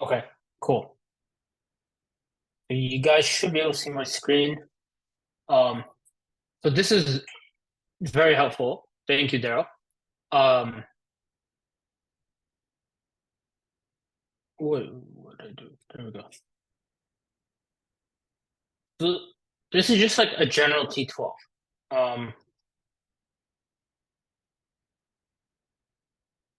Okay, cool. You guys should be able to see my screen. Um, so this is very helpful. Thank you, Daryl. Um, what did I do? There we go. So this is just like a general T12. Um,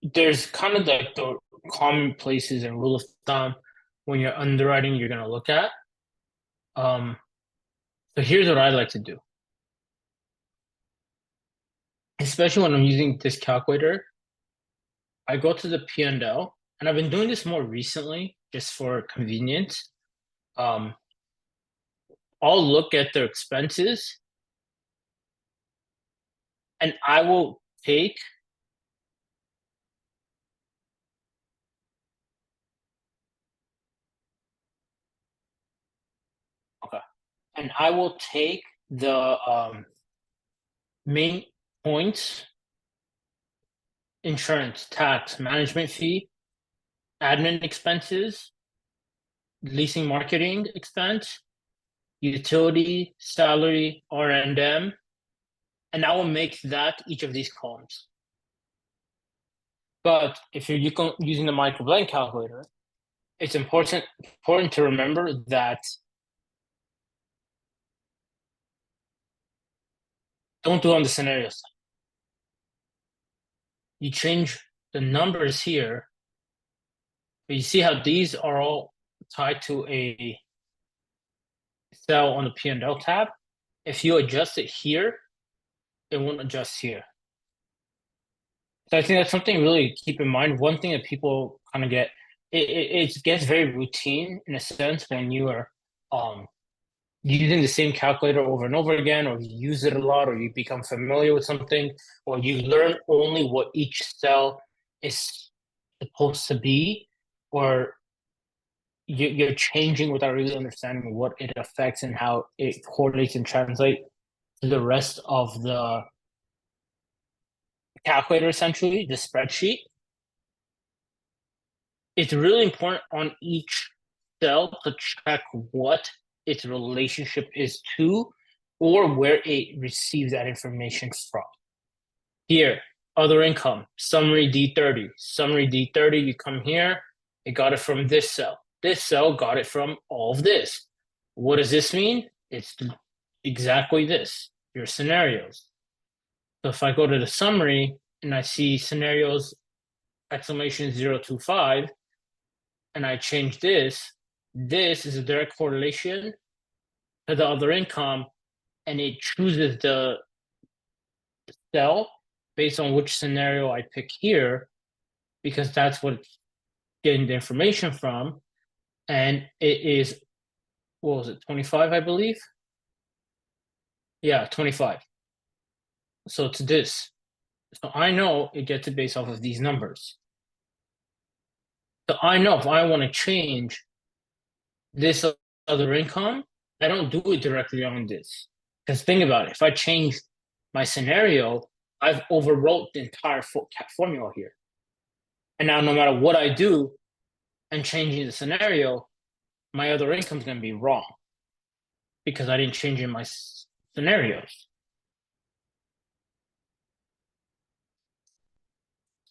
there's kind of like the common places and rule of thumb when you're underwriting you're gonna look at. Um, so here's what I like to do, especially when I'm using this calculator. I go to the P&L, and I've been doing this more recently just for convenience. Um, I'll look at their expenses and I will take okay, and I will take the main points: insurance, tax, management fee, admin expenses, leasing, marketing expense, utility, salary, R&M, and I will make that each of these columns. But if you're using the microblend calculator, it's important to remember that don't do on the scenarios. You change the numbers here, but you see how these are all tied to a cell on the P&L tab. If you adjust it here, it won't adjust here. So I think that's something really to keep in mind. One thing that people kind of get, it gets very routine in a sense when you are using the same calculator over and over again, or you use it a lot, or you become familiar with something, or you learn only what each cell is supposed to be, or you're changing without really understanding what it affects and how it correlates and translates to the rest of the calculator, essentially, the spreadsheet. It's really important on each cell to check what its relationship is to or where it receives that information from. Here, other income, summary D30. Summary D30, you come here, it got it from this cell. This cell got it from all of this. What does this mean? It's exactly this, your scenarios. So if I go to the summary and I see scenarios exclamation 025, and I change this, this is a direct correlation to the other income, and it chooses the cell based on which scenario I pick here, because that's what it's getting the information from. And it is, what was it, 25, I believe? Yeah, 25. So it's this. So I know it gets it based off of these numbers. So I know if I want to change this other income, I don't do it directly on this. Because think about it, if I change my scenario, I've overwrote the entire formula here. And now no matter what I do and changing the scenario, my other income is going to be wrong because I didn't change in my scenarios.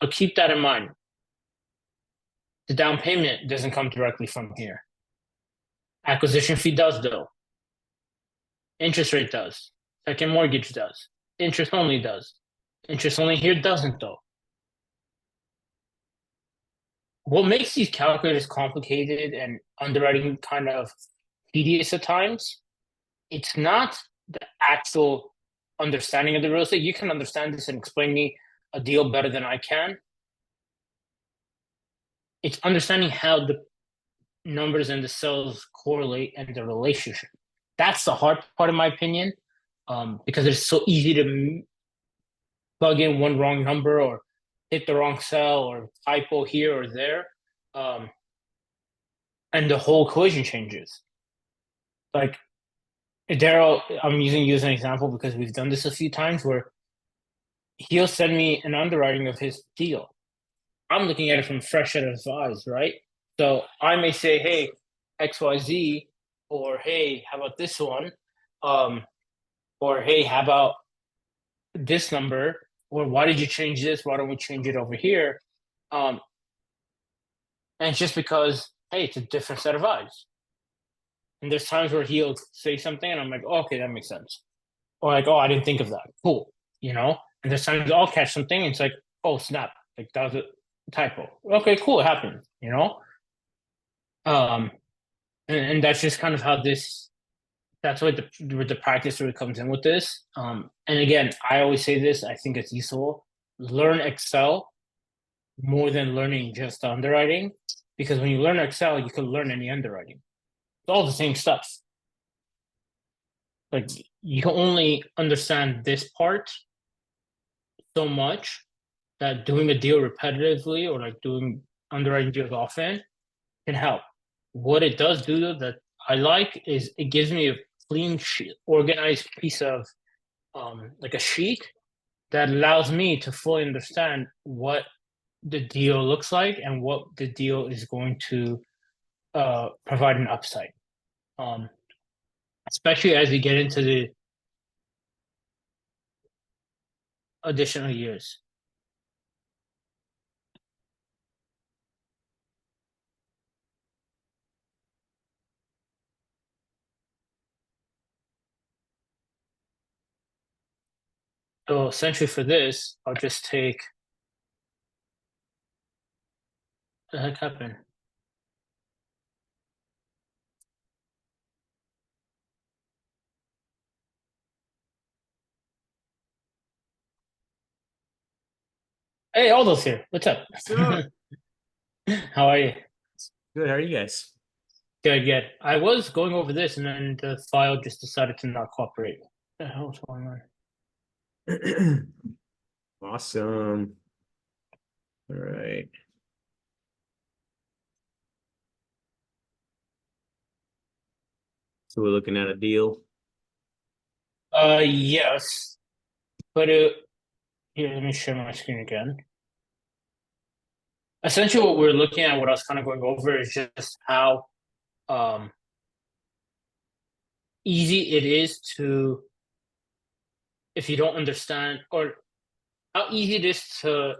So keep that in mind. The down payment doesn't come directly from here. Acquisition fee does, though. Interest rate does. Second mortgage does. Interest only does. Interest only here doesn't, though. What makes these calculators complicated and underwriting kind of tedious at times, it's not the actual understanding of the real estate. You can understand this and explain me a deal better than I can. It's understanding how the numbers and the cells correlate and the relationship. That's the hard part, in my opinion, because it's so easy to plug in one wrong number or hit the wrong cell or typo here or there, and the whole equation changes. Like Daryl, I'm using you as an example because we've done this a few times where he'll send me an underwriting of his deal. I'm looking at it from fresh set of eyes, right? So I may say, hey, XYZ, or hey, how about this one? Um, or hey, how about this number? Or why did you change this? Why don't we change it over here? Um, and it's just because, hey, it's a different set of eyes. And there's times where he'll say something and I'm like, oh, okay, that makes sense. Or like, oh, I didn't think of that. Cool. And there's times I'll catch something and it's like, oh, snap. Like that was a typo. Okay, cool. It happened. Um, and that's just kind of how that's what the practice really comes in with this. And again, I always say this, I think it's useful. Learn Excel more than learning just underwriting. Because when you learn Excel, you can learn any underwriting. It's all the same stuff. Like you can only understand this part so much that doing a deal repetitively or like doing underwriting deals often can help. What it does do though that I like is it gives me a clean, organized piece of like a sheet that allows me to fully understand what the deal looks like and what the deal is going to provide an upside. Um, Especially as we get into the additional years. So essentially for this, I'll just take the heck happened. Hey, Aldo's here. What's up? What's up? How are you? Good. How are you guys? Good, good. I was going over this and then the file just decided to not cooperate. What the hell's going on? Awesome. All right. So we're looking at a deal. Yes, but here, let me share my screen again. Essentially, what we're looking at, what I was kind of going over, is just how um, easy it is to, if you don't understand, or how easy it is to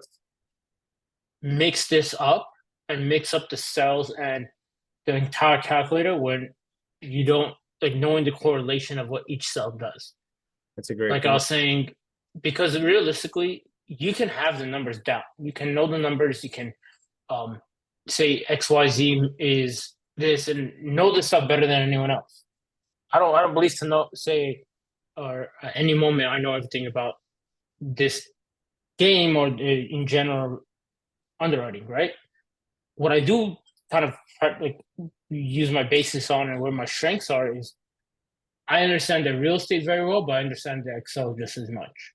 mix this up and mix up the cells and the entire calculator when you don't like knowing the correlation of what each cell does. That's a great Like I point. was saying, because realistically, you can have the numbers down. You can know the numbers. You can um, say XYZ is this and know this stuff better than anyone else. I don't believe to know say or at any moment I know everything about this game or in general underwriting, right? What I do kind of like use my basis on and where my strengths are is I understand the real estate very well, but I understand the Excel just as much.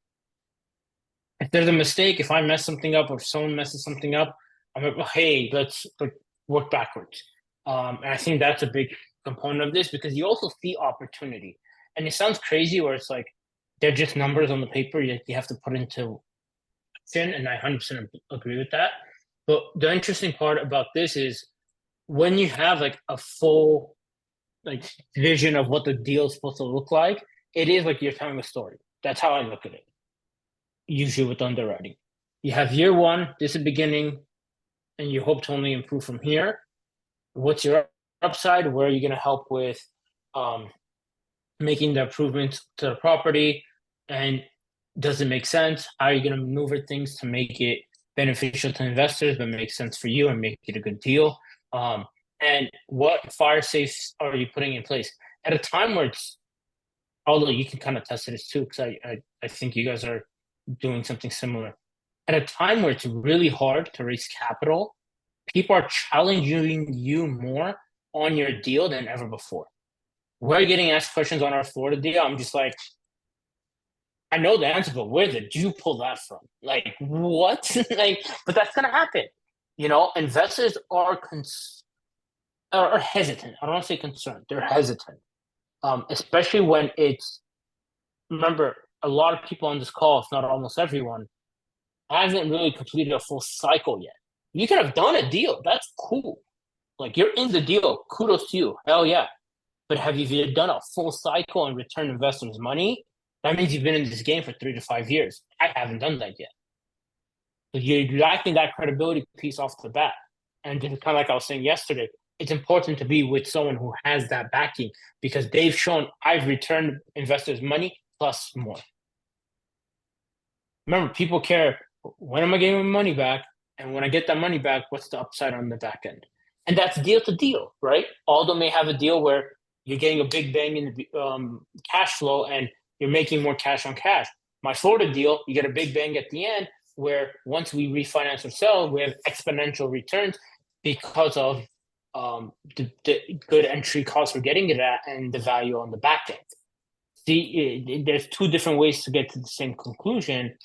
If there's a mistake, if I mess something up or if someone messes something up, I'm like, well, hey, let's like, work backwards. And I think that's a big component of this because you also see opportunity. And it sounds crazy where it's like they're just numbers on the paper you have to put into action, and I 100% agree with that. But the interesting part about this is when you have like a full like vision of what the deal is supposed to look like, it is like you're telling a story. That's how I look at it. Usually with underwriting, you have year one, this is the beginning, and you hope to only improve from here. What's your upside? Where are you going to help with um, making the improvements to the property? And does it make sense? How are you going to maneuver things to make it beneficial to investors, but make sense for you and make it a good deal? Um, and what fire safes are you putting in place at a time where it's, although you can kind of test it too, because I think you guys are doing something similar. At a time where it's really hard to raise capital, people are challenging you more on your deal than ever before. We're getting asked questions on our Florida deal. I'm just like, I know the answer, but where did you pull that from? Like, what? Like, but that's gonna happen. Investors are hesitant. I don't want to say concerned. They're hesitant, especially when it's. Remember, a lot of people on this call, if not almost everyone, hasn't really completed a full cycle yet. You could have done a deal. That's cool. Like you're in the deal. Kudos to you. Hell yeah. But have you done a full cycle and returned investors' money? That means you've been in this game for 3 to 5 years. I haven't done that yet. So you're lacking that credibility piece off the bat. And just kind of like I was saying yesterday, it's important to be with someone who has that backing because they've shown I've returned investors' money plus more. Remember, people care when am I getting my money back? And when I get that money back, what's the upside on the back end? And that's deal to deal, right? Aldo may have a deal where you're getting a big bang in the cash flow and you're making more cash on cash. My Florida deal, you get a big bang at the end where once we refinance or sell, we have exponential returns because of the good entry costs we're getting it at and the value on the back end. See, there's two different ways to get to the same conclusion.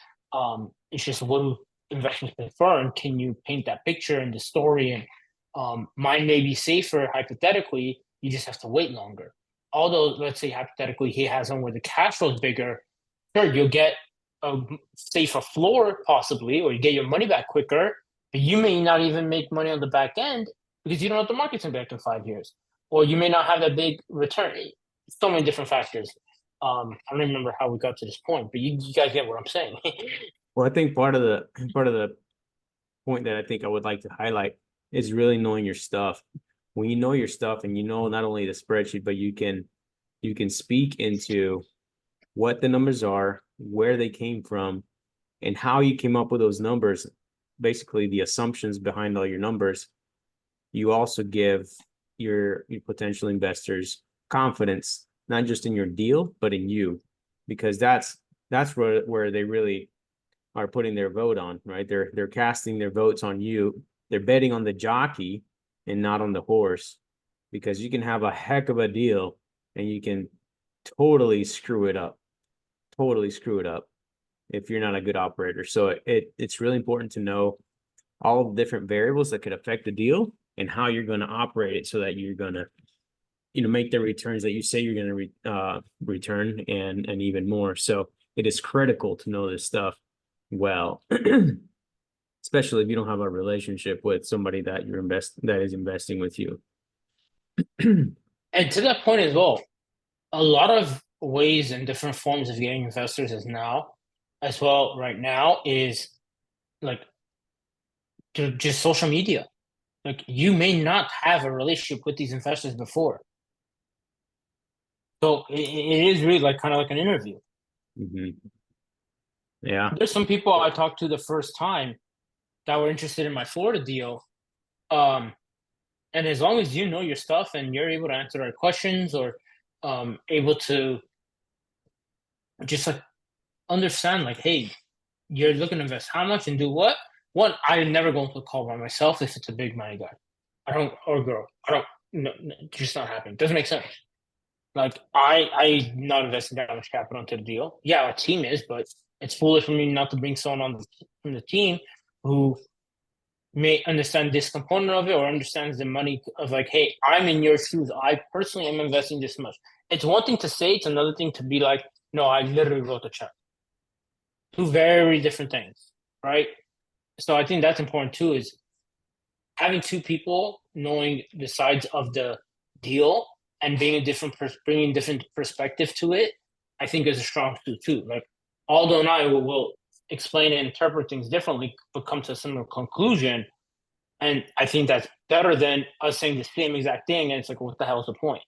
It's just what do investors prefer, and can you paint that picture and the story? And mine may be safer hypothetically. You just have to wait longer. Although, let's say hypothetically, he has one where the cash flow is bigger. Sure, you'll get a safer floor possibly, or you get your money back quicker. But you may not even make money on the back end because you don't know what the market's gonna be back in 5 years, or you may not have that big return. So many different factors. I don't remember how we got to this point, but you guys get what I'm saying. Well, I think part of the point that I think I would like to highlight is really knowing your stuff. When you know your stuff and you know not only the spreadsheet, but you can speak into what the numbers are, where they came from, and how you came up with those numbers, basically the assumptions behind all your numbers. You also give your potential investors confidence, not just in your deal, but in you, because that's where they really are putting their vote on, right? They're casting their votes on you. They're betting on the jockey and not on the horse, because you can have a heck of a deal and you can totally screw it up if you're not a good operator. So it's really important to know all the different variables that could affect the deal and how you're going to operate it so that you're going to make the returns that you say you're going to return and even more. So it is critical to know this stuff well, especially if you don't have a relationship with somebody that that is investing with you. And to that point as well, a lot of ways and different forms of getting investors right now is like just social media. Like you may not have a relationship with these investors before. So it is really like kind of like an interview. Mm-hmm. Yeah. There's some people I talked to the first time that were interested in my Florida deal. And as long as you know your stuff and you're able to answer our questions or able to just like understand, like, hey, you're looking to invest how much and do what? One, I never go into a call by myself if it's a big money guy. I don't, or girl. I don't, no, just not happening. Doesn't make sense. Like, I'm not investing that much capital into the deal. Yeah, our team is, but it's foolish for me not to bring someone from the team who may understand this component of it or understands the money of like, hey, I'm in your shoes. I personally am investing this much. It's one thing to say, it's another thing to be like, no, I literally wrote the check. Two very different things, right? So I think that's important too, is having two people knowing the sides of the deal and being bringing different perspective to it, I think is a strong suit too. Like Aldo and I will explain and interpret things differently, but come to a similar conclusion. And I think that's better than us saying the same exact thing. And it's like, what the hell is the point?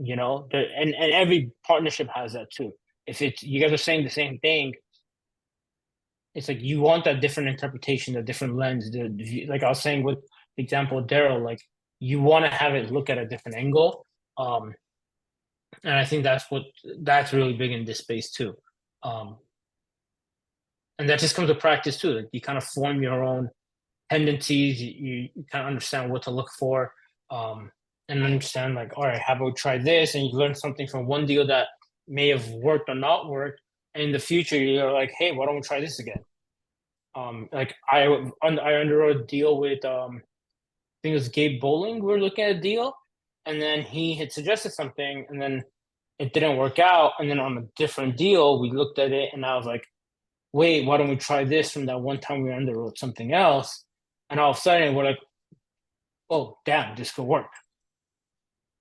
And every partnership has that too. If it's you guys are saying the same thing, it's like you want that different interpretation, a different lens. Like I was saying with the example of Daryl, like you want to have it look at a different angle. And I think that's really big in this space too. And that just comes to practice too. Like you kind of form your own tendencies. You kind of understand what to look for, and understand like, all right, how about we try this? And you learn something from one deal that may have worked or not worked. And in the future, you're like, hey, why don't we try this again? Like I underwrote a deal with I think it was Gabe Bowling. We were looking at a deal, and then he had suggested something, and then it didn't work out. And then on a different deal, we looked at it, and I was like, wait, why don't we try this from that one time we underwrote something else? And all of a sudden, we're like, oh damn, this could work.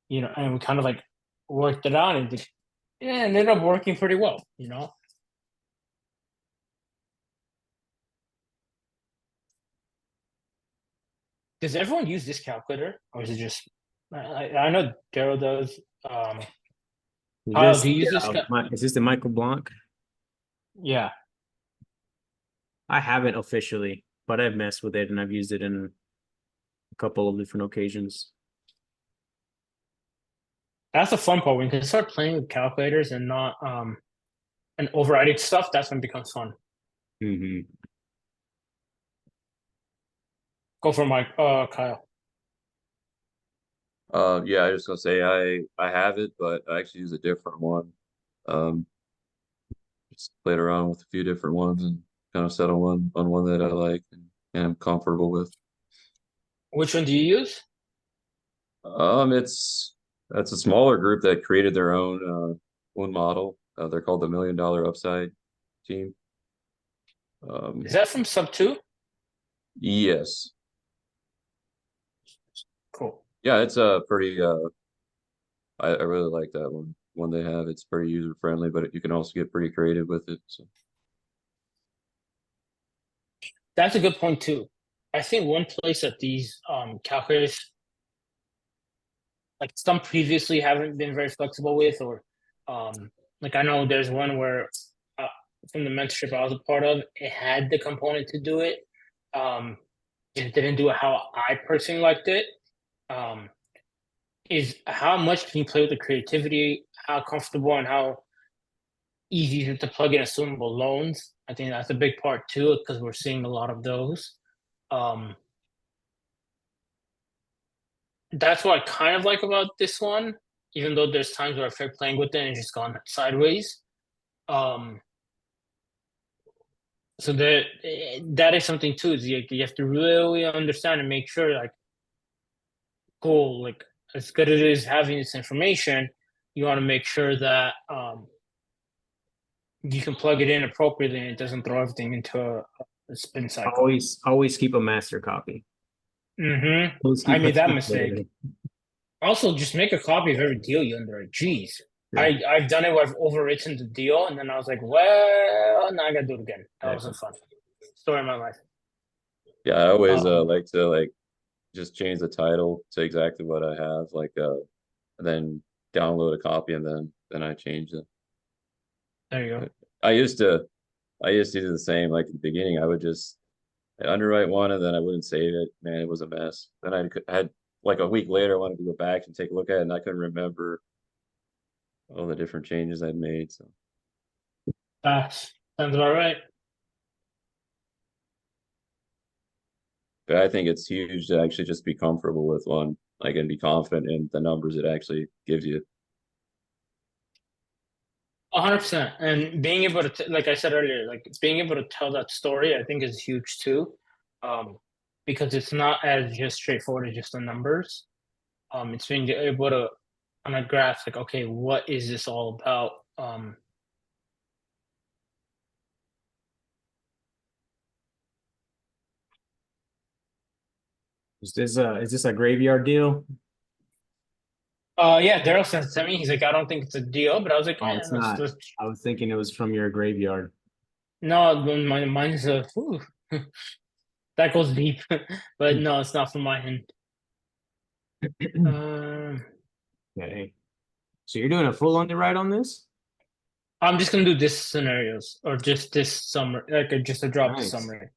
And we kind of like worked it out, and it ended up working pretty well. Does everyone use this calculator, or is it just? I know Daryl does. Kyle, do you use this? Is this the Michael Blanc? Yeah, I haven't officially, but I've messed with it and I've used it in a couple of different occasions. that's the fun part. When you can start playing with calculators and not and overriding stuff, that's when it becomes fun. Mm-hmm. Go for Mike, Kyle. Yeah, I was just gonna say I have it, but I actually use a different one. Um, just played around with a few different ones and kind of settle on one that I like and I'm comfortable with. Which one do you use? It's that's a smaller group that created their own model. They're called the Million Dollar Upside team. Is that from Sub Two? Yes, Cool. yeah, it's a pretty. I really like that one they have. It's pretty user friendly, but you can also get pretty creative with it. So. That's a good point too. I think one place that these calculators, like some previously haven't been very flexible with, or like I know there's one where uh, from the mentorship I was a part of, it had the component to do it. It didn't do it how I personally liked it. Um, is how much can you play with the creativity, how comfortable and how easy is it to plug in assumable loans? I think that's a big part too, because we're seeing a lot of those. Um, that's what I kind of like about this one, even though there's times where I feel playing with it and it's just gone sideways. Um, so that is something too. Is you have to really understand and make sure, like, cool, like as good as it is having this information, you want to make sure that you can plug it in appropriately and it doesn't throw everything into a spin cycle. Always keep a master copy. I made that mistake. Also, just make a copy of every deal you underwrite. Jeez. Yeah. I've done it where I've overwritten the deal, and then I was like, well, now I gotta do it again. That wasn't fun. Story of my life. Yeah, I always like to just change the title to exactly what I have, and then download a copy and then I change it. There you go. I used to do the same. Like at the beginning, I'd underwrite one and then I wouldn't save it. Man, it was a mess. Then I had like a week later, I wanted to go back and take a look at it, and I couldn't remember all the different changes I'd made. So sounds about right. but I think it's huge to actually just be comfortable with one, like, and be confident in the numbers it actually gives you. 100%. And being able to, like I said earlier, like being able to tell that story, I think is huge too, because it's not as just straightforward as just the numbers. It's being able to on a graph, like, okay, what is this all about? Is this a graveyard deal? Yeah, Daryl sent it to me. He's like, I don't think it's a deal, but I was like, Oh, it's not. I was thinking it was from your graveyard. No, mine's that goes deep, but no, it's not from my end. Okay. So you're doing a full underwrite on this? I'm just gonna do this scenarios or just this summary, like just a drop Nice. summary.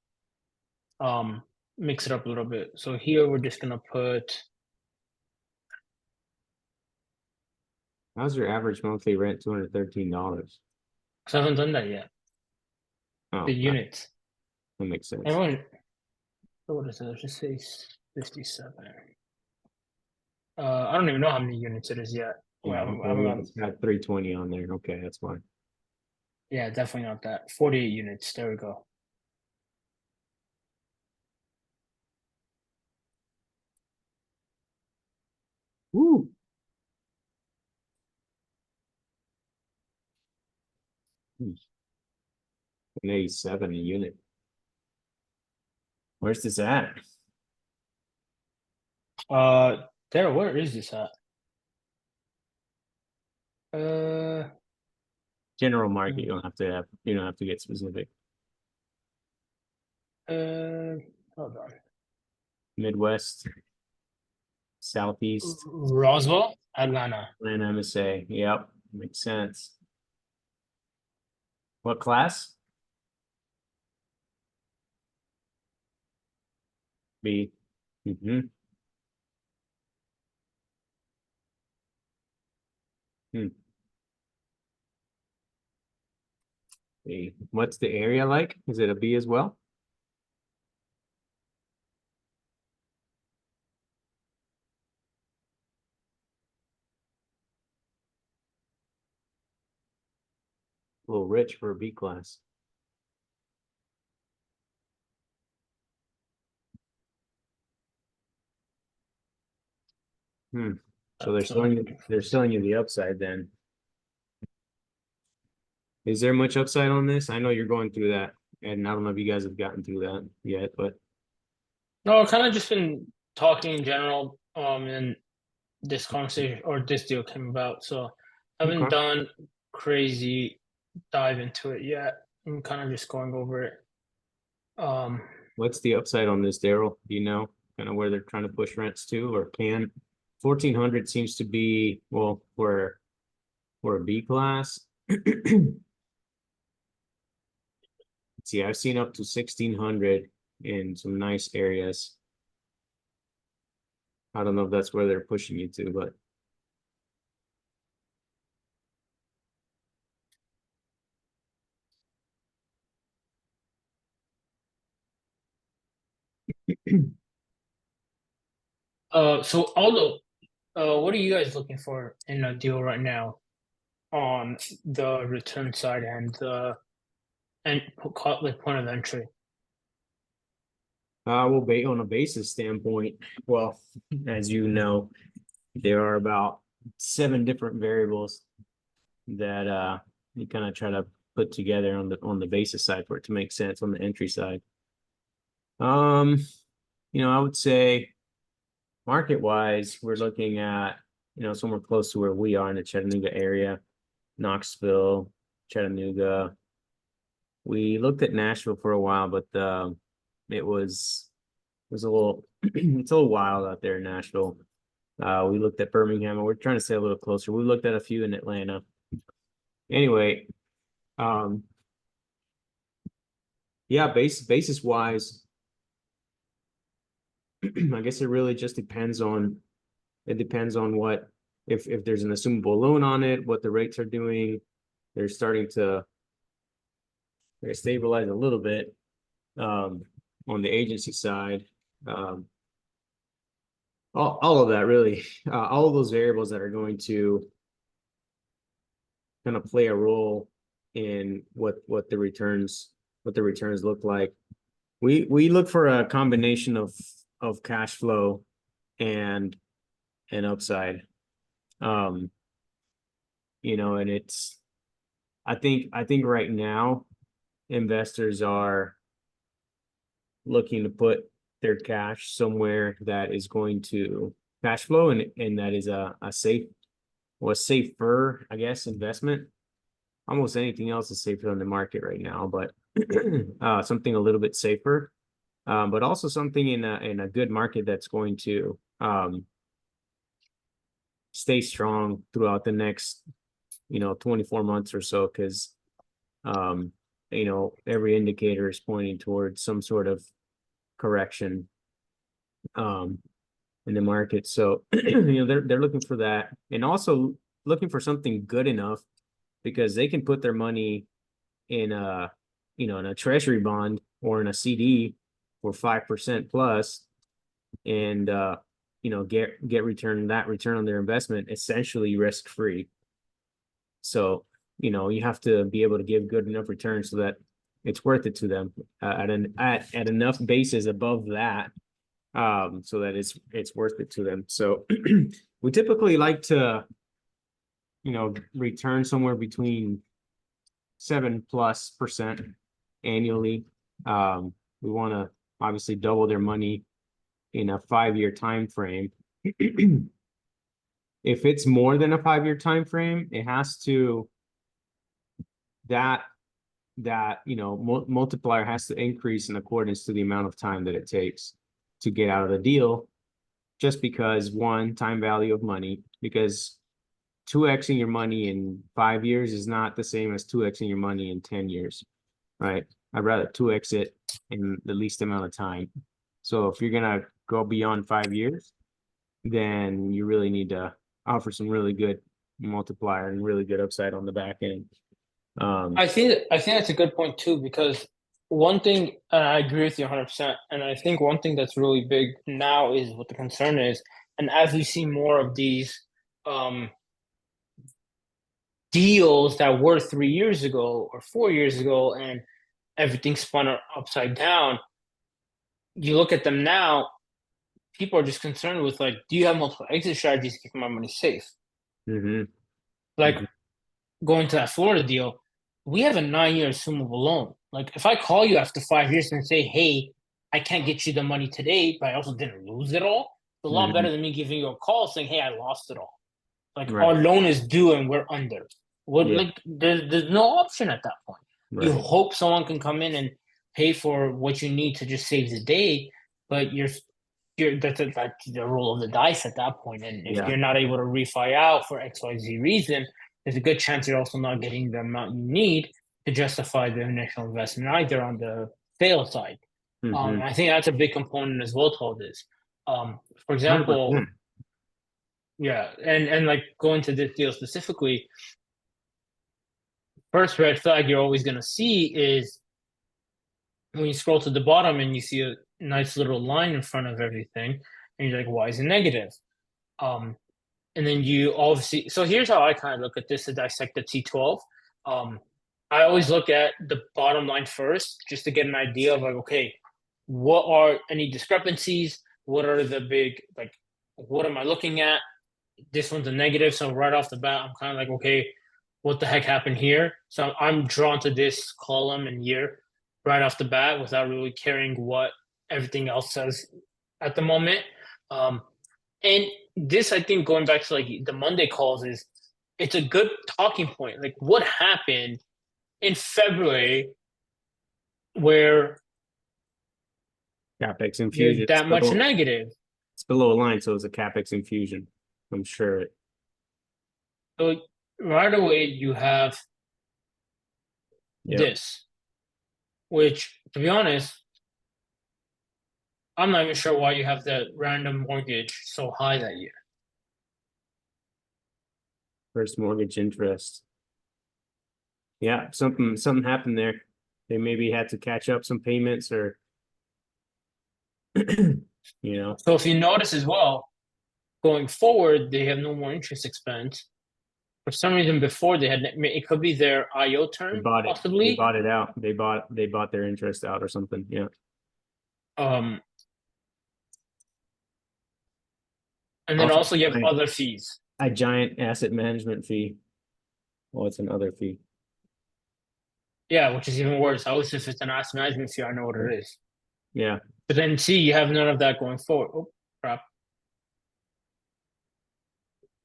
Mix it up a little bit. So here we're just gonna put. How's your average monthly rent? $213. Because I haven't done that yet. Oh, The units. that makes sense. Everyone, what is it? Let's just say 57. I don't even know how many units it is yet. It's got 320 on there. Okay, that's fine. Yeah, definitely not that. 48 units. There we go. Woo. An 87 a unit. Where's this at? There, where is this at? General market, you don't have to get specific. Hold on. Midwest, Southeast, Roswell, Atlanta. Atlanta MSA. Yep, makes sense. What class? B. Mm-hmm. B. What's the area like? Is it a B as well? A little rich for a B class. So they're selling you the upside then. Is there much upside on this? I know you're going through that, and I don't know if you guys have gotten through that yet, but No, kind of just been talking in general, and this conversation or this deal came about. So haven't Okay. done crazy dive into it yet. I'm kind of just going over it. What's the upside on this, Daryl? Do you know kind of where they're trying to push rents to, or can? 1,400 seems to be, well, for a B class. See, I've seen up to 1,600 in some nice areas. I don't know if that's where they're pushing you to, but So although, what are you guys looking for in a deal right now on the return side and the like point of entry? well, on a basis standpoint, well, as you know, there are about 7 different variables that you kind of try to put together on the basis side for it to make sense on the entry side. I would say market wise, we're looking at, somewhere close to where we are in the Chattanooga area, Knoxville, Chattanooga. We looked at Nashville for a while, but it was a little it's a little wild out there in Nashville. We looked at Birmingham, and we're trying to stay a little closer. We looked at a few in Atlanta. Anyway, yeah, basis wise, I guess it really just depends on what, if there's an assumable loan on it, what the rates are doing. They're starting to stabilize a little bit on the agency side. All of that really, all of those variables that are going to kind of play a role in what the returns look like. We look for a combination of cash flow and upside. And it's, I think right now investors are looking to put their cash somewhere that is going to cash flow, and that is a safer, I guess, investment. Almost anything else is safer on the market right now, but something a little bit safer, but also something in a good market that's going to stay strong throughout the next 24 months or so, because every indicator is pointing towards some sort of correction in the market. So they're looking for that, and also looking for something good enough, because they can put their money in a in a treasury bond or in a CD for 5% plus, and get return on their investment essentially risk free. So you have to be able to give good enough return so that it's worth it to them at enough basis above that, so that it's worth it to them. So we typically like to return somewhere between 7+% annually. We want to obviously double their money in a 5-year time frame. If it's more than a 5-year time frame, it has to that multiplier has to increase in accordance to the amount of time that it takes to get out of the deal. Just because, one, time value of money, because 2xing your money in 5 years is not the same as 2xing your money in 10 years, right? I'd rather 2x it in the least amount of time. So if you're gonna go beyond 5 years, then you really need to offer some really good multiplier and really good upside on the back end. I think that's a good point too, because one thing, and I agree with you 100%, and I think one thing that's really big now is what the concern is, and as we see more of these deals that were 3 years ago or 4 years ago, and everything spun upside down, you look at them now, people are just concerned with, like, do you have multiple exit strategies to keep my money safe? Like, going to that Florida deal, we have a 9-year assumable loan. Like, if I call you after 5 years and say, hey, I can't get you the money today, but I also didn't lose it all, it's a lot better than me giving you a call saying, hey, I lost it all. Like, our loan is due and we're under. Like, there's no option at that point. You hope someone can come in and pay for what you need to just save the day, but that's the roll of the dice at that point. And if you're not able to refi out for XYZ reason, there's a good chance you're also not getting the amount you need to justify the initial investment either on the sales side. I think that's a big component as well to all this. For example, 100%. Yeah, and like going to this deal specifically, first red flag you're always going to see is when you scroll to the bottom and you see a nice little line in front of everything, and you're like, why is it negative? And then you obviously, so here's how I kind of look at this to dissect the T12. I always look at the bottom line first, just to get an idea of, like, okay, what are any discrepancies? What are the big, like, what am I looking at? This one's a negative, so right off the bat, I'm kind of like, okay, what the heck happened here? So I'm drawn to this column and year right off the bat without really caring what everything else says at the moment. And this, I think, going back to like the Monday calls, is it's a good talking point. Like, what happened in February where CapEx infusion that much negative? It's below a line, so it's a CapEx infusion. I'm sure. So right away you have this, which, to be honest, I'm not even sure why you have that random mortgage so high that year. First mortgage interest. Yeah, something happened there. They maybe had to catch up some payments, or So if you notice as well, going forward, they have no more interest expense. For some reason, before they had, it could be their IO term, possibly. They bought it out. They bought their interest out or something. Yeah. And then also you have other fees. A giant asset management fee. Well, it's another fee. Yeah, which is even worse. I always, if it's an asset management fee, I know what it is. Yeah. But then see, you have none of that going forward. Oh, crap.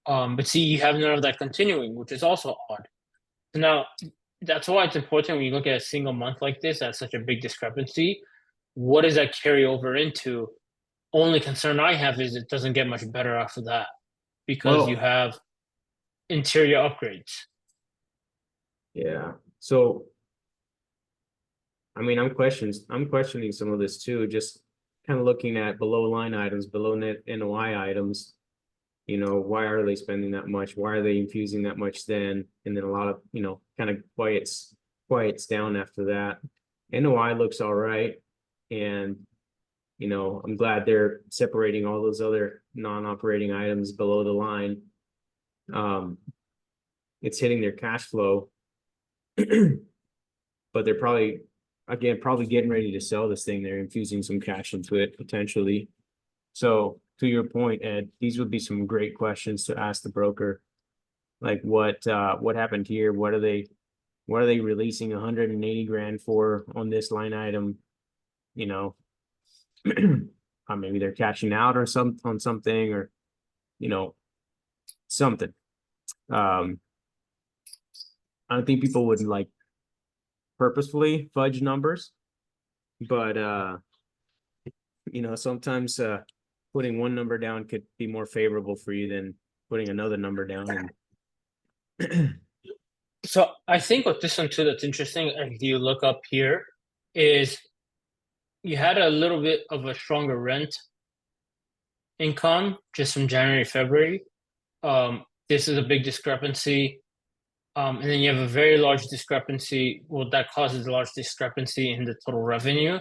But see, you have none of that continuing, which is also odd. So now, that's why it's important when you look at a single month like this, that's such a big discrepancy. What does that carry over into? Only concern I have is it doesn't get much better after that, because you have interior upgrades. Yeah. So, I mean, I'm questioning some of this too, just kind of looking at below line items, below net NOI items. Why are they spending that much? Why are they infusing that much then? And then a lot of, kind of quiets down after that. NOI looks all right. And, I'm glad they're separating all those other non-operating items below the line. It's hitting their cash flow, but they're probably getting ready to sell this thing. They're infusing some cash into it potentially. So to your point, Ed, these would be some great questions to ask the broker. Like, what happened here? What are they releasing 180 grand for on this line item? Maybe they're cashing out on something, or something. I don't think people would like purposefully fudge numbers, but sometimes putting one number down could be more favorable for you than putting another number down. So I think with this one too, that's interesting, if you look up here, is you had a little bit of a stronger rent income just from January, February. This is a big discrepancy. And then you have a very large discrepancy. Well, that causes a large discrepancy in the total revenue.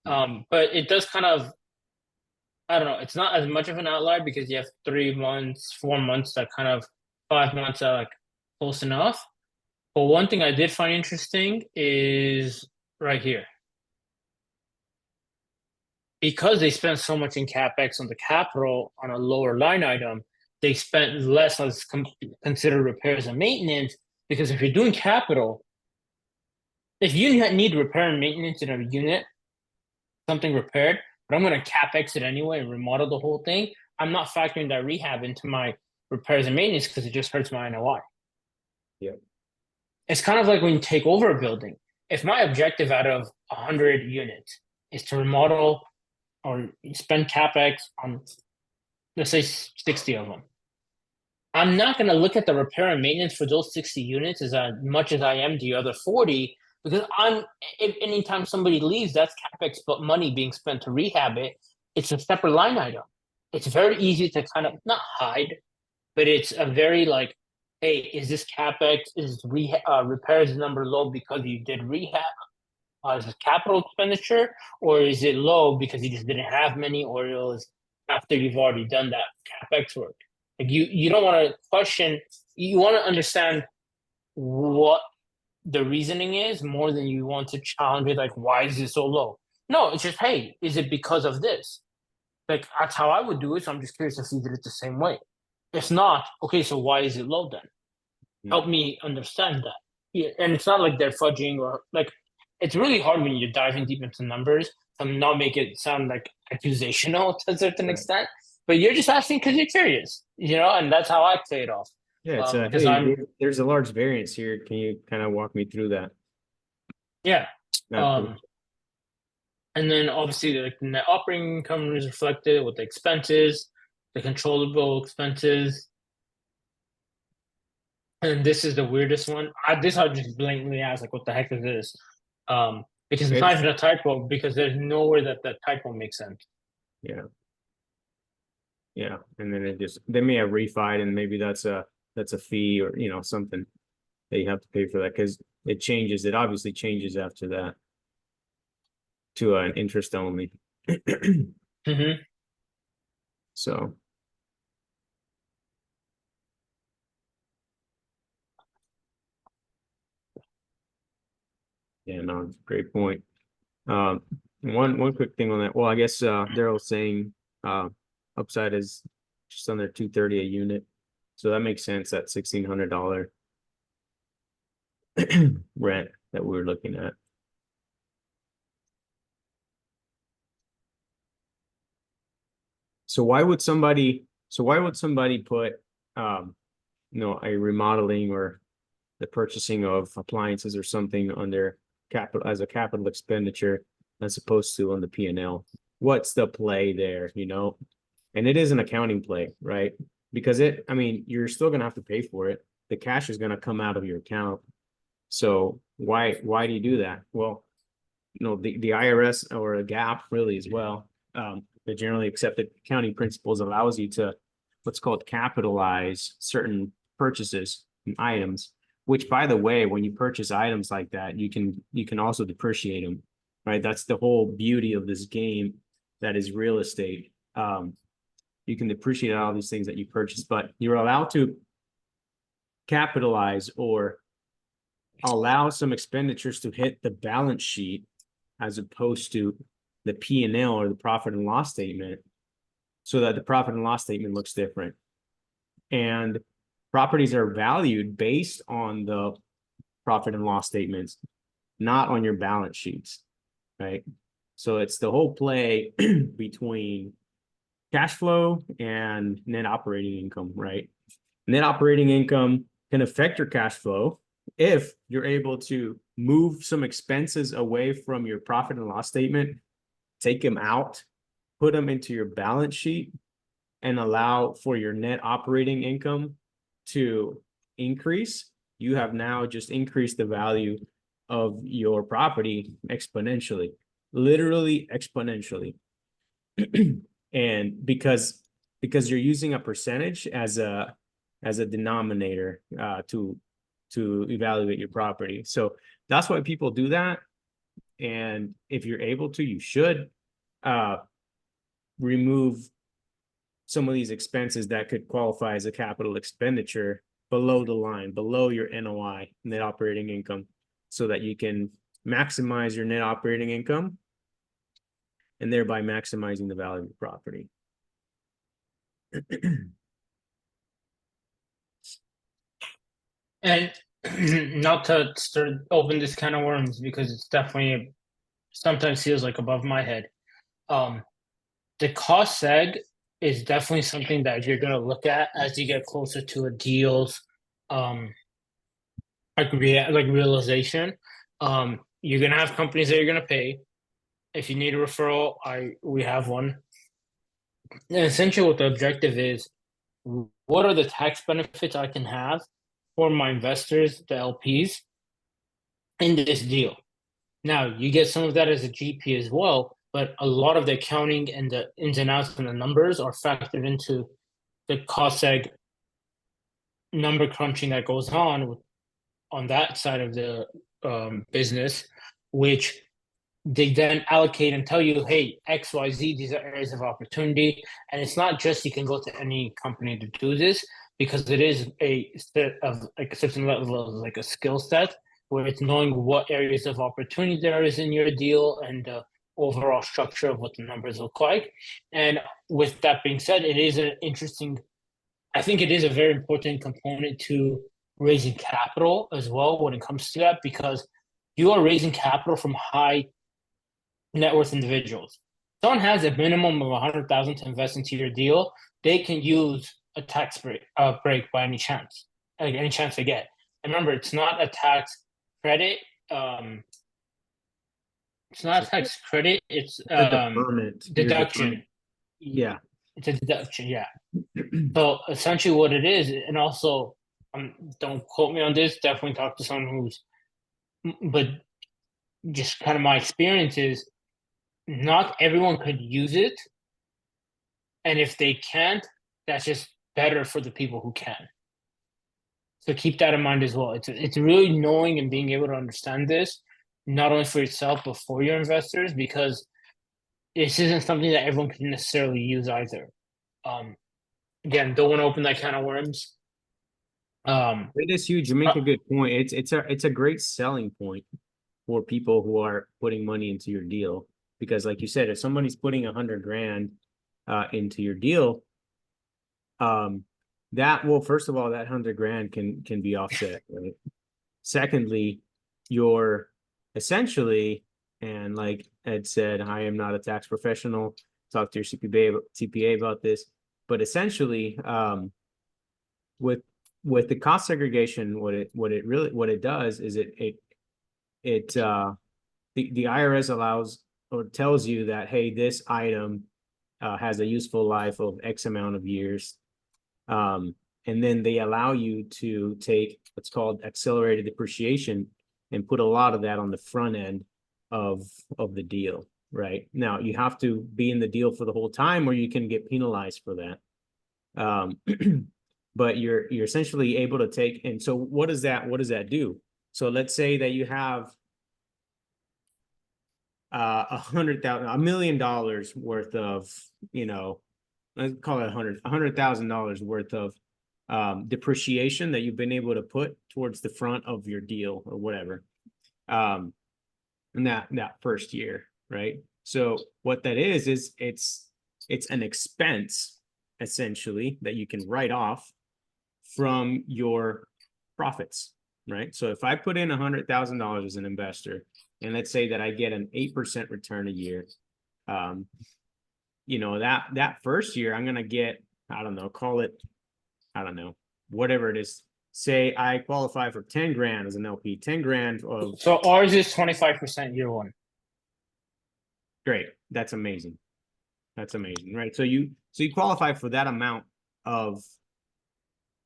But it does kind of, I don't know, it's not as much of an outlier because you have 3 months, 4 months that kind of 5 months are like close enough. But one thing I did find interesting is right here. Because they spent so much in CapEx on the capital on a lower line item, they spent less as considered repairs and maintenance. Because if you're doing capital, if you need repair and maintenance in a unit, something repaired, but I'm going to CapEx it anyway and remodel the whole thing, I'm not factoring that rehab into my repairs and maintenance because it just hurts my NOI. Yeah. It's kind of like when you take over a building. If my objective out of 100 units is to remodel or spend CapEx on, let's say, 60 of them, I'm not going to look at the repair and maintenance for those 60 units as much as I am the other 40, because anytime somebody leaves, that's CapEx but money being spent to rehab it. It's a separate line item. It's very easy to kind of not hide, but it's a very like, hey, is this CapEx, is repairs number low because you did rehab as a capital expenditure, or is it low because you just didn't have many, or it was after you've already done that CapEx work? Like you don't want to question, you want to understand what the reasoning is more than you want to challenge it, like, why is it so low? No, it's just, hey, is it because of this? Like, that's how I would do it, so I'm just curious if you did it the same way. If not, okay, so why is it low then? Help me understand that. Yeah, and it's not like they're fudging or like, it's really hard when you're diving deep into numbers to not make it sound like accusational to a certain extent, but you're just asking because you're curious, and that's how I play it off. Yeah, it's there's a large variance here. Can you kind of walk me through that? Yeah. And then obviously the net operating income is reflected with the expenses, the controllable expenses. And this is the weirdest one. I just blatantly ask, like, what the heck is this? Because it's not even a typo, because there's nowhere that typo makes sense. Yeah. Yeah. And then they may have refied, and maybe that's a fee or, something that you have to pay for that, because it obviously changes after that to an interest only. Mm-hmm. So. Yeah, no, great point. One quick thing on that. Well, I guess Daryl's saying upside is just under $230 a unit, so that makes sense. That $1,600 rent that we were looking at. So why would somebody put a remodeling or the purchasing of appliances or something under capital as a capital expenditure as opposed to on the P&L? What's the play there, And it is an accounting play, right? Because you're still going to have to pay for it. The cash is going to come out of your account. So why do you do that? Well, the IRS or a GAAP really as well, the generally accepted accounting principles allows you to what's called capitalize certain purchases and items, which, by the way, when you purchase items like that, you can also depreciate them, right? That's the whole beauty of this game that is real estate. You can depreciate all these things that you purchase, but you're allowed to capitalize or allow some expenditures to hit the balance sheet as opposed to the P&L or the profit and loss statement, so that the profit and loss statement looks different. And properties are valued based on the profit and loss statements, not on your balance sheets, right? So it's the whole play between cash flow and net operating income, right? Net operating income can affect your cash flow if you're able to move some expenses away from your profit and loss statement, take them out, put them into your balance sheet, and allow for your net operating income to increase. You have now just increased the value of your property exponentially, literally exponentially. And because you're using a percentage as a denominator to evaluate your property. So that's why people do that. And if you're able to, you should remove some of these expenses that could qualify as a capital expenditure below the line, below your NOI, net operating income, so that you can maximize your net operating income and thereby maximizing the value of the property. And not to open this can of worms, because it's definitely sometimes feels like above my head. The cost seg is definitely something that you're going to look at as you get closer to a deal's realization. You're going to have companies that you're going to pay. If you need a referral, we have one. And essentially what the objective is, what are the tax benefits I can have for my investors, the LPs, in this deal? Now, you get some of that as a GP as well, but a lot of the accounting and the ins and outs and the numbers are factored into the cost seg number crunching that goes on that side of the business, which they then allocate and tell you, hey, XYZ, these are areas of opportunity. And it's not just you can go to any company to do this, because it is a certain level of like a skill set, where it's knowing what areas of opportunity there is in your deal and the overall structure of what the numbers look like. And with that being said, it is I think it is a very important component to raising capital as well when it comes to that, because you are raising capital from high net worth individuals. If someone has a minimum of 100,000 to invest into your deal, they can use a tax break by any chance they get. And remember, it's not a tax credit. It's not a tax credit. It's deduction. Yeah, it's a deduction. Yeah. So essentially, what it is, and also, don't quote me on this. Definitely talk to someone but just kind of my experience is, not everyone could use it, and if they can't, that's just better for the people who can. So keep that in mind as well. It's really knowing and being able to understand this, not only for yourself but for your investors, because this isn't something that everyone can necessarily use either. Again, don't want to open that can of worms. It is huge. You make a good point. It's a great selling point for people who are putting money into your deal. Because like you said, if somebody's putting 100 grand into your deal, first of all, that 100 grand can be offset, right? Secondly, you're essentially, and like Ed said, I am not a tax professional. Talk to your CPA about this, but essentially, with the cost segregation, what it does is the IRS allows or tells you that, hey, this item has a useful life of X amount of years. And then they allow you to take what's called accelerated depreciation and put a lot of that on the front end of the deal, right? Now, you have to be in the deal for the whole time, or you can get penalized for that. But you're essentially able to take, and so what does that do? So let's say that you have $100,000, $1 million worth of, let's call it $100,000 worth of depreciation that you've been able to put towards the front of your deal or whatever, in that first year, right? So what that is it's an expense essentially that you can write off from your profits, right? So if I put in $100,000 as an investor, and let's say that I get an 8% return a year, you know, that first year I'm gonna get, I don't know, call it, I don't know, whatever it is. Say I qualify for 10 grand as an LP, 10 grand of, So ours is 25% year one. great. That's amazing. That's amazing, right? So you qualify for that amount of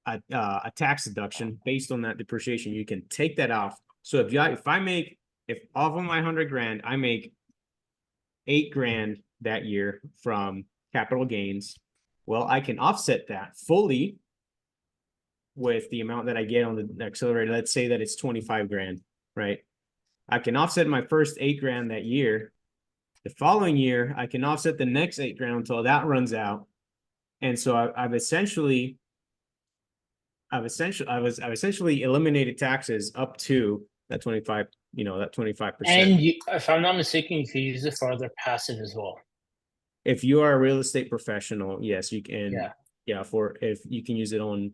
a tax deduction based on that depreciation. You can take that off. So if off of my 100 grand, I make 8 grand that year from capital gains, well, I can offset that fully with the amount that I get on the accelerator. Let's say that it's 25 grand, right? I can offset my first 8 grand that year. The following year, I can offset the next 8 grand until that runs out. And so I've essentially eliminated taxes up to that 25, that 25%. And if I'm not mistaken, you can use it for other passive as well. If you are a real estate professional, yes, you can. Yeah. If you can use it on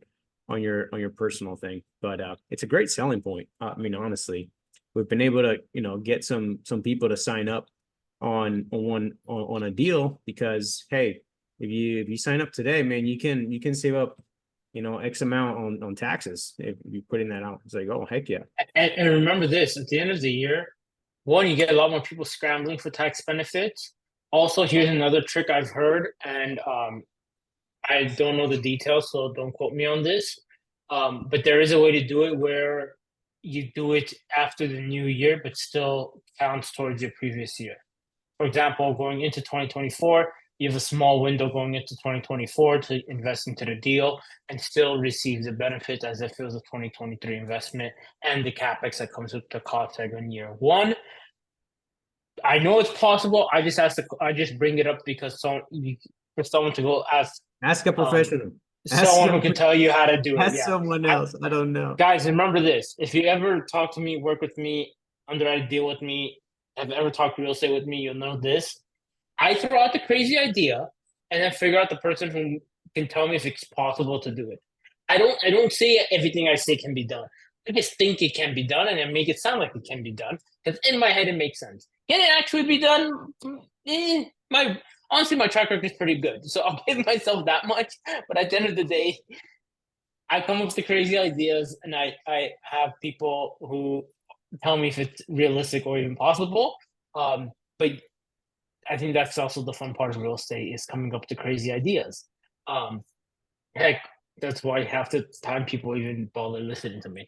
your personal thing, but it's a great selling point. I mean, honestly, we've been able to, get some people to sign up on a deal because, hey, if you sign up today, man, you can save up, X amount on taxes if you putting that out. It's like, oh, heck yeah. And remember this, at the end of the year, one, you get a lot more people scrambling for tax benefits. Also, here's another trick I've heard, and I don't know the details, so don't quote me on this. But there is a way to do it where you do it after the new year, but still counts towards your previous year. For example, going into 2024, you have a small window going into 2024 to invest into the deal and still receive the benefit as if it was a 2023 investment and the capex that comes with the cost tag in year one. I know it's possible. I just bring it up because for someone to go ask a professional. Someone who can tell you how to do it. Ask someone else. I don't know. Guys, remember this. If you ever talk to me, work with me, underwrite, deal with me, have ever talked real estate with me, you'll know this. I throw out the crazy idea and then figure out the person who can tell me if it's possible to do it. I don't say everything I say can be done. I just think it can be done and then make it sound like it can be done. Because in my head it makes sense. Can it actually be done? Honestly, my track record is pretty good. So I'll give myself that much. But at the end of the day, I come up with the crazy ideas and I have people who tell me if it's realistic or even possible. But I think that's also the fun part of real estate is coming up with the crazy ideas. Heck, that's why half the time people even bother listening to me.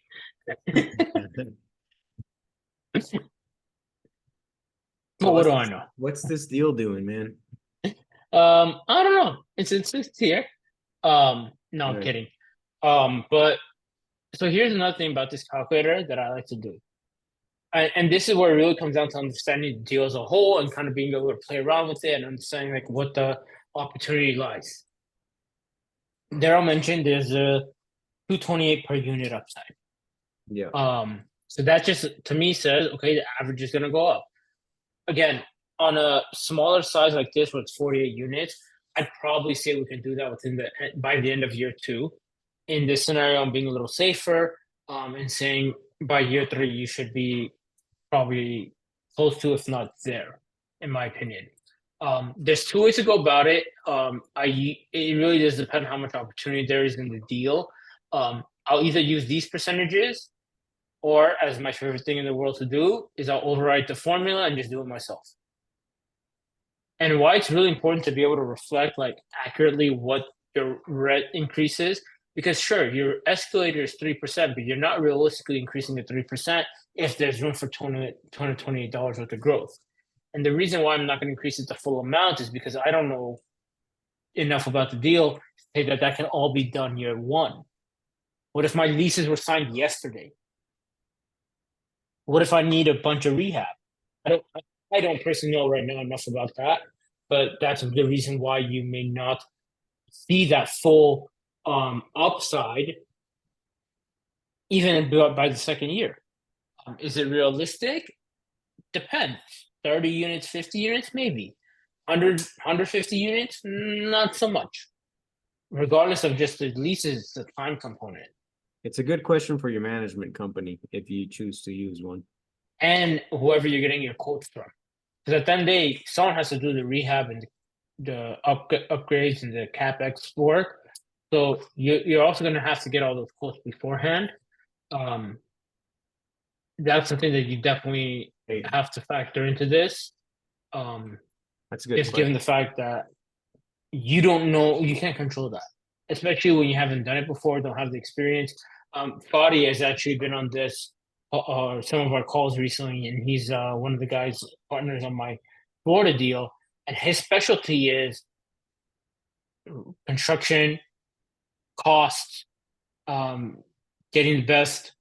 But what do I know? What's this deal doing, man? I don't know. It's here. No, I'm kidding. But so here's another thing about this calculator that I like to do. And this is where it really comes down to understanding the deal as a whole and kind of being able to play around with it and understanding like what the opportunity lies. Daryl mentioned there's a 228 per unit upside. Yeah. So that just to me says, okay, the average is gonna go up. Again, on a smaller size like this, where it's 48 units, I'd probably say we can do that by the end of year 2. In this scenario, I'm being a little safer, and saying by year 3 you should be probably close to, if not there, in my opinion. There's 2 ways to go about it. It really does depend on how much opportunity there is in the deal. I'll either use these percentages, or as my favorite thing in the world to do is I'll overwrite the formula and just do it myself. And why it's really important to be able to reflect like accurately what your rent increase is, because sure, your escalator is 3%, but you're not realistically increasing the 3% if there's room for $228 worth of growth. And the reason why I'm not going to increase it the full amount is because I don't know enough about the deal to say that can all be done year 1. What if my leases were signed yesterday? What if I need a bunch of rehab? I don't personally know right now enough about that, but that's the reason why you may not see that full upside even by the second year. Is it realistic? Depends. 30 units, 50 units, maybe. 150 units, not so much. Regardless of just the leases, the time component. It's a good question for your management company if you choose to use one. And whoever you're getting your quotes from. Because at the end of the day, someone has to do the rehab and upgrades and the capex work. So you're also going to have to get all those quotes beforehand. That's something that you definitely have to factor into this. That's a good Just given the fact that you don't know, you can't control that, especially when you haven't done it before, don't have the experience. Fadi has actually been on this some of our calls recently, and he's one of the guys partners on my Florida deal, and his specialty is construction costs, getting the best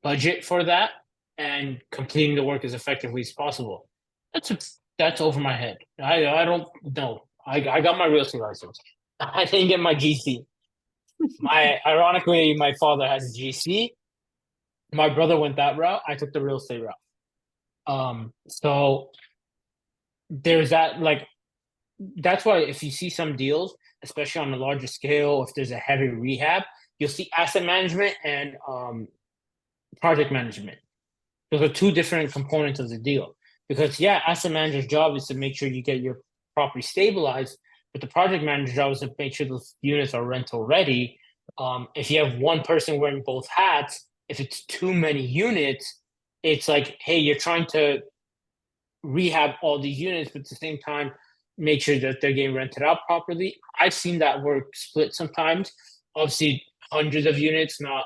budget for that, and completing the work as effectively as possible. That's over my head. I don't know. I got my real estate license. I didn't get my GC. Ironically, my father has a GC. My brother went that route. I took the real estate route. So there's that. Like, that's why if you see some deals, especially on a larger scale, if there's a heavy rehab, you'll see asset management and project management. Those are two different components of the deal. Because yeah, asset manager's job is to make sure you get your property stabilized, but the project manager's job is to make sure those units are rental ready. If you have one person wearing both hats, if it's too many units, it's like, hey, you're trying to rehab all these units, but at the same time, make sure that they're getting rented out properly. I've seen that work split sometimes. Obviously, hundreds of units, not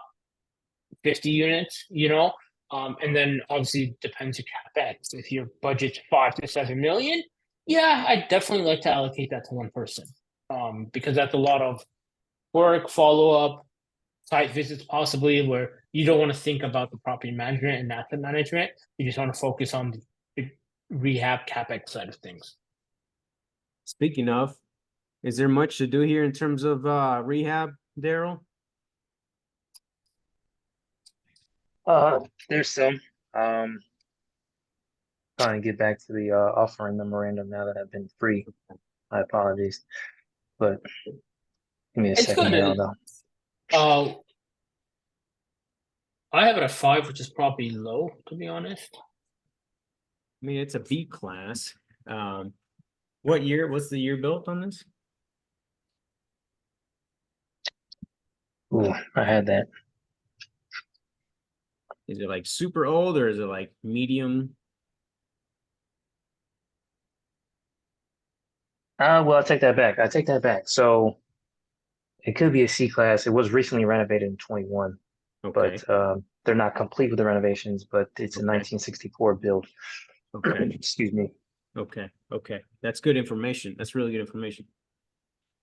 50 units, and then obviously depends your capex. If your budget's 5 to 7 million, yeah, I'd definitely like to allocate that to one person, because that's a lot of work, follow up, site visits, possibly, where you don't want to think about the property management and asset management. You just want to focus on the rehab capex side of things. Speaking of, is there much to do here in terms of rehab, Daryl? There's some. Trying to get back to the offering memorandum now that I've been free. My apologies, but give me a second here. I have it at 5, which is probably low, to be honest. I mean, it's a B class. What year? What's the year built on this? Ooh, I had that. Is it like super old or is it like medium? Well, I take that back. So it could be a C class. It was recently renovated in 21, Okay. but they're not complete with the renovations, but it's a 1964 build. Okay. Excuse me. Okay. That's good information. That's really good information.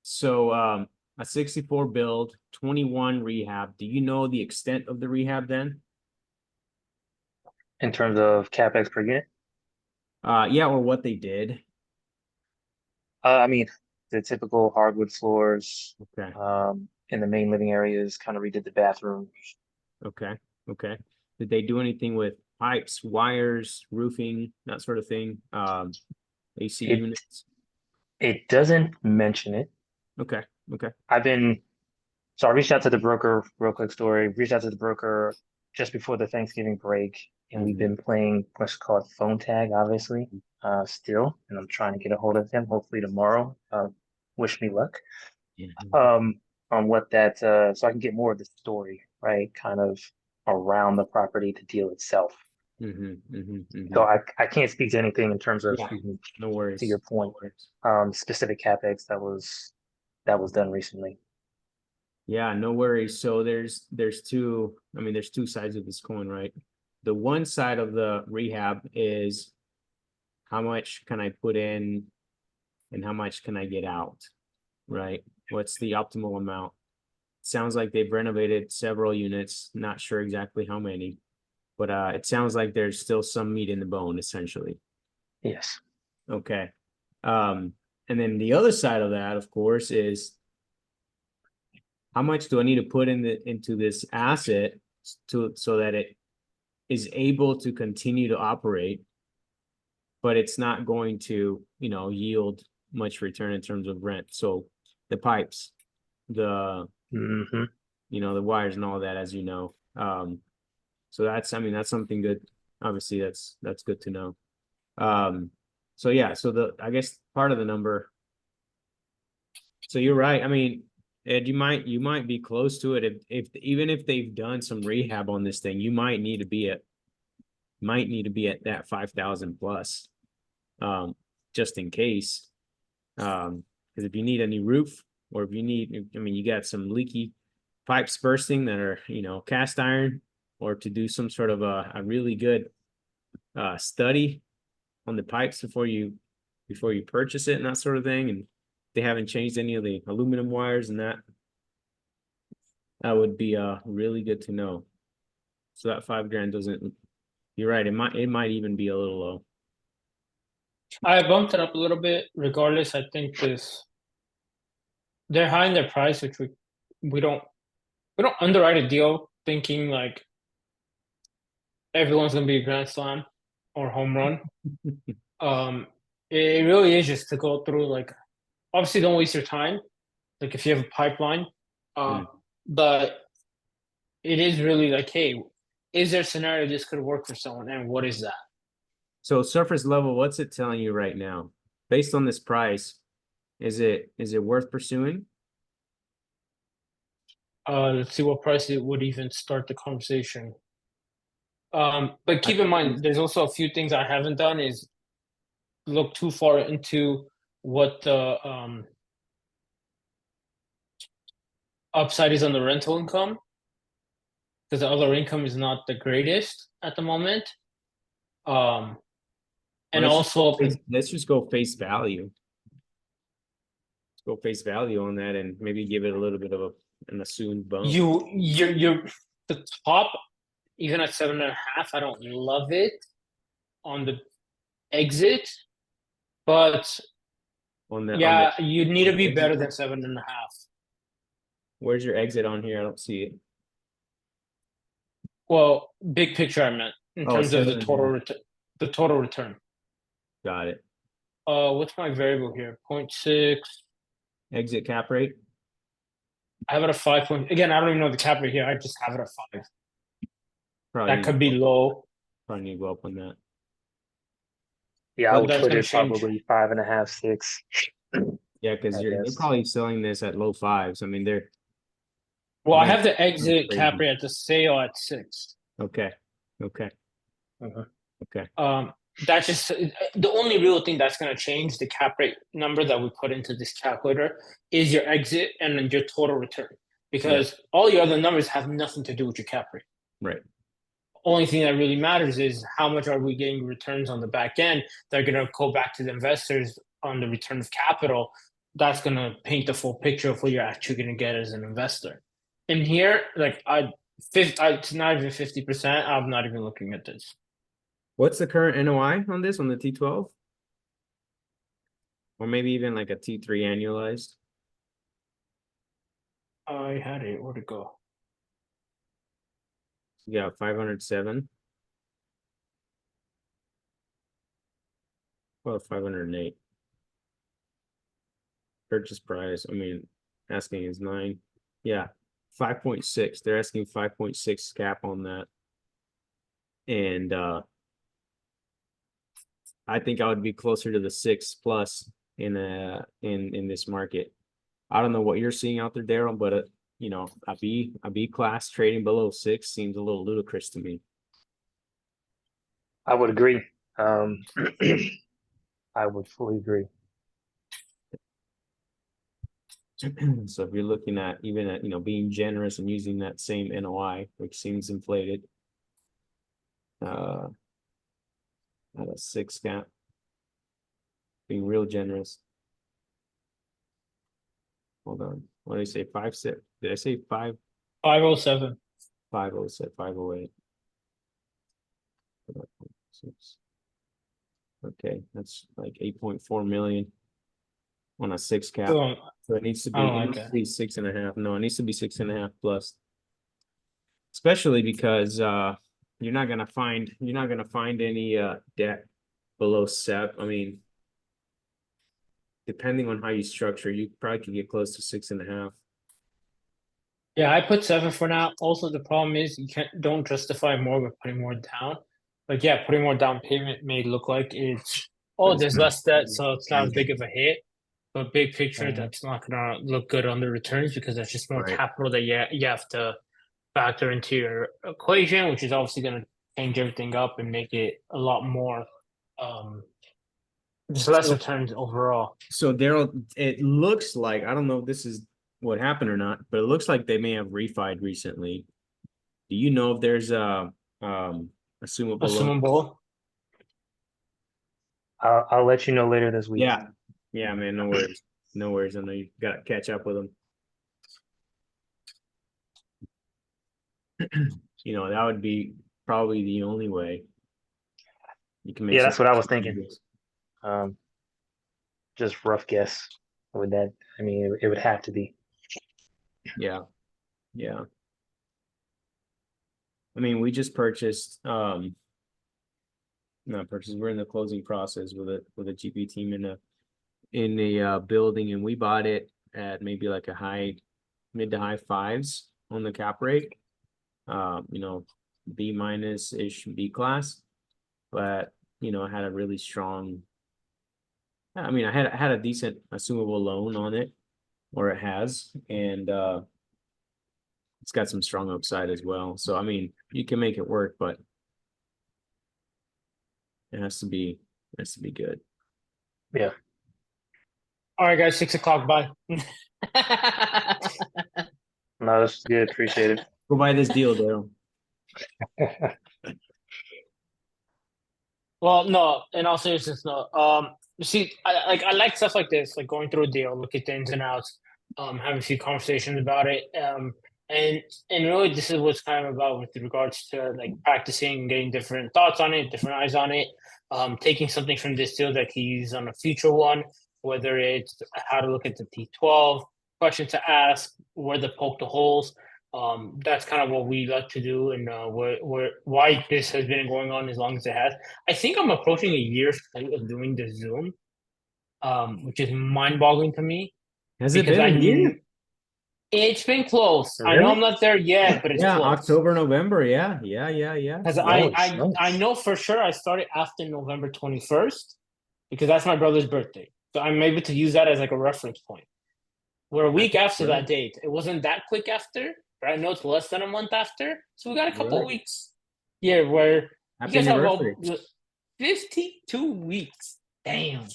So a 64 build, 21 rehab. Do you know the extent of the rehab then? In terms of capex per unit? Yeah, or what they did. I mean, the typical hardwood floors. Okay. In the main living areas, kind of redid the bathrooms. Okay. Did they do anything with pipes, wires, roofing, that sort of thing? AC units? It doesn't mention it. Okay. So I reached out to the broker, real quick story, reached out to the broker just before the Thanksgiving break, and we've been playing what's called phone tag, obviously, still, and I'm trying to get a hold of him, hopefully tomorrow. Wish me luck. On what that, so I can get more of the story, right? Kind of around the property, the deal itself. So I can't speak to anything in terms of, no worries. To your point, specific capex that was done recently. Yeah, no worries. So there's two sides of this coin, right? The one side of the rehab is how much can I put in and how much can I get out, right? What's the optimal amount? Sounds like they've renovated several units, not sure exactly how many, but it sounds like there's still some meat in the bone, essentially. Yes. Okay. And then the other side of that, of course, is how much do I need to put into this asset so that it is able to continue to operate, but it's not going to, yield much return in terms of rent. So the pipes, the the wires and all that, as you know. So that's something good. Obviously, that's good to know. So I guess part of the number So you're right. I mean, Ed, you might be close to it if even if they've done some rehab on this thing, you might need to be at that 5,000 plus, just in case. Because if you need a new roof, or if you need, I mean, you got some leaky pipes bursting that are, cast iron, or to do some sort of a really good study on the pipes before you purchase it and that sort of thing, and they haven't changed any of the aluminum wires and that would be really good to know. So that $5,000 doesn't, you're right, it might even be a little low. I bumped it up a little bit. Regardless, I think they're high in their price, which we don't underwrite a deal thinking like everyone's gonna be a grand slam or home run. It really is just to go through, like, obviously don't waste your time, like if you have a pipeline, but it is really like, hey, is there a scenario this could work for someone, and what is that? So surface level, what's it telling you right now? Based on this price, is it worth pursuing? Let's see what price it would even start the conversation. But keep in mind, there's also a few things I haven't done is look too far into what the upside is on the rental income, because the other income is not the greatest at the moment. And also, let's just go face value. Let's go face value on that, and maybe give it a little bit of an assumed bump. you're the top, even at 7.5. I don't love it on the exit, but you need to be better than 7.5. Where's your exit on here? I don't see it. Well, big picture I meant in terms of the total return. The total return. Got it. What's my variable here? 0.6. Exit cap rate. I have it at 5. Again, I don't even know the cap rate here. I just have it at 5. Probably that could be low. Probably need to go up on that. Yeah, I would put it probably 5.5, 6. Yeah, because they're probably selling this at low 5s. I mean, they're. Well, I have the exit cap rate at the sale at 6. Okay. Okay. That's just the only real thing that's going to change the cap rate number that we put into this calculator is your exit and then your total return, because all your other numbers have nothing to do with your cap rate. Right. Only thing that really matters is how much are we getting returns on the back end that are going to go back to the investors on the return of capital. That's going to paint the full picture of what you're actually going to get as an investor. And here, like it's not even 50%. I'm not even looking at this. What's the current NOI on this, on the T12? Or maybe even like a T3 annualized? I had it. Where'd it go? Yeah, 507. Well, 508. Purchase price, I mean, asking is 9. Yeah, 5.6. They're asking 5.6 cap on that. And I think I would be closer to the 6 plus in this market. I don't know what you're seeing out there, Daryl, but a B class trading below 6 seems a little ludicrous to me. I would agree. I would fully agree. So if you're looking at even at being generous and using that same NOI, which seems inflated, at a 6 cap, being real generous. Hold on, what did I say? 5.6? Did I say 5? 507. 507, 508. Okay, that's like 8.4 million on a 6 cap. So it needs to be, 6.5. No, it needs to be 6.5 plus. Especially because you're not gonna find any debt below 7. I mean, depending on how you structure, you probably could get close to 6.5. Yeah, I put 7 for now. Also, the problem is you don't justify more with putting more down. Like, yeah, putting more down payment may look like there's less debt, so it's not as big of a hit. But big picture, Mhm. that's not gonna look good on the returns because that's just more Right. capital that you have to factor into your equation, which is obviously gonna change everything up and make it a lot more just less So- returns overall. So Daryl, it looks like, I don't know if this is what happened or not, but it looks like they may have refied recently. Do you know if there's a assumable loan? Assumable. I'll let you know later this week. Yeah. Yeah, man, no worries. No worries. I know you gotta catch up with them. You know, that would be probably the only way you can make Yeah, that's some what I was thinking. changes. Just rough guess with that. I mean, it would have to be. Yeah. Yeah. I mean, we just purchased not purchased, we're in the closing process with a GP team in the building, and we bought it at maybe like a mid to high fives on the cap rate. You know, B minus ish B class, but you know, I had a really strong. I mean, I had a decent assumable loan on it, or it has, and it's got some strong upside as well. So I mean, you can make it work, but it has to be good. Yeah. All right, guys, 6 o'clock. Bye. No, that's good. Appreciate it. Go buy this deal, Daryl. Well, no, in all seriousness, no. You see, I like stuff like this, like going through a deal, look at the ins and outs, having a few conversations about it, and really, this is what's kind of about with regards to like practicing, getting different thoughts on it, different eyes on it, taking something from this deal that can use on a future one, whether it's how to look at the T12, questions to ask, where to poke the holes. That's kind of what we like to do, and why this has been going on as long as it has. I think I'm approaching a year straight of doing the Zoom, which is mind-boggling to me. Has it because been a year? It's been close. I know I'm not there yet, but it's Yeah, close. October, November. Yeah. Because Nice, I nice. know for sure I started after November 21st because that's my brother's birthday. So I'm able to use that as like a reference point. We're a week after that date. It wasn't that quick after, but I know it's less than a month after. So we got a couple Right. weeks. Yeah, where you Happy guys have anniversary. 52 weeks. Damn.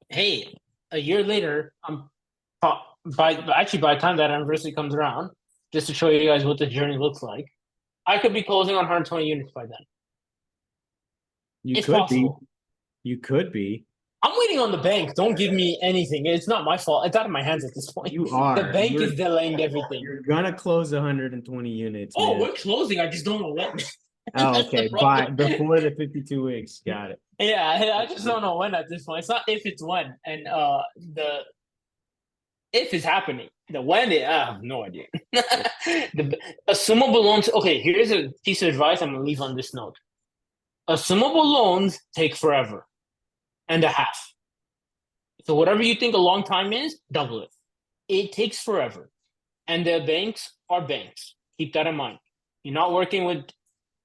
Hey, a year later, by the time that anniversary comes around, just to show you guys what the journey looks like, I could be closing on 120 units by then. You It's could possible. be. You could be. I'm waiting on the bank. Don't give me anything. It's not my fault. It's out of my hands at this point. You are. The bank is delaying everything. You're gonna close 120 units. Oh, man. we're closing. I just don't know when. Oh, That's the okay. problem. Before the 52 weeks. Got it. Yeah, I just don't know when at this point. It's not if, it's when. And the if is happening. The when it, I have no idea. The assumable loans. Okay, here's a piece of advice I'm gonna leave on this note. Assumable loans take forever and a half. So whatever you think a long time is, double it. It takes forever. And the banks are banks. Keep that in mind. You're not working with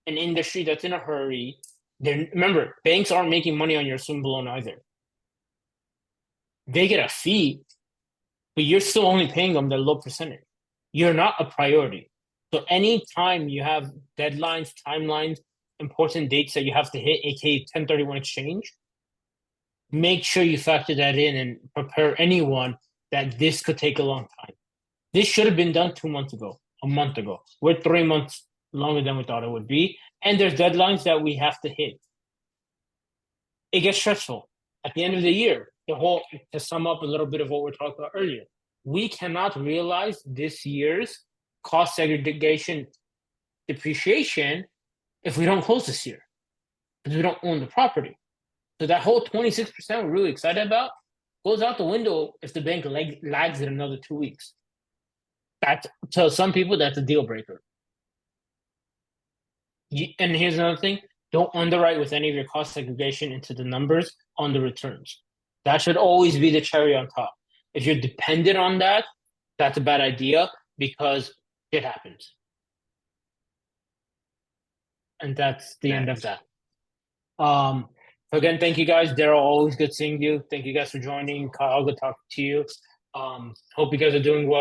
an industry that's in a hurry. Remember, banks aren't making money on your assumable loan either. They get a fee, but you're still only paying them the low percentage. You're not a priority. So anytime you have deadlines, timelines, important dates that you have to hit, aka 1031 exchange, make sure you factor that in and prepare anyone that this could take a long time. This should have been done 2 months ago, a month ago. We're 3 months longer than we thought it would be. And there's deadlines that we have to hit. It gets stressful. At the end of the year, to sum up a little bit of what we're talking about earlier, we cannot realize this year's cost segregation depreciation if we don't close this year, because we don't own the property. So that whole 26% we're really excited about goes out the window if the bank lags it another 2 weeks. To some people, that's a deal breaker. And here's another thing. Don't underwrite with any of your cost segregation into the numbers on the returns. That should always be the cherry on top. If you're dependent on that, that's a bad idea because it happens. And that's the end of that. Again, thank you guys. Daryl, always good seeing you. Thank you guys for joining. Kyle, good talking to you. Hope you guys are doing well.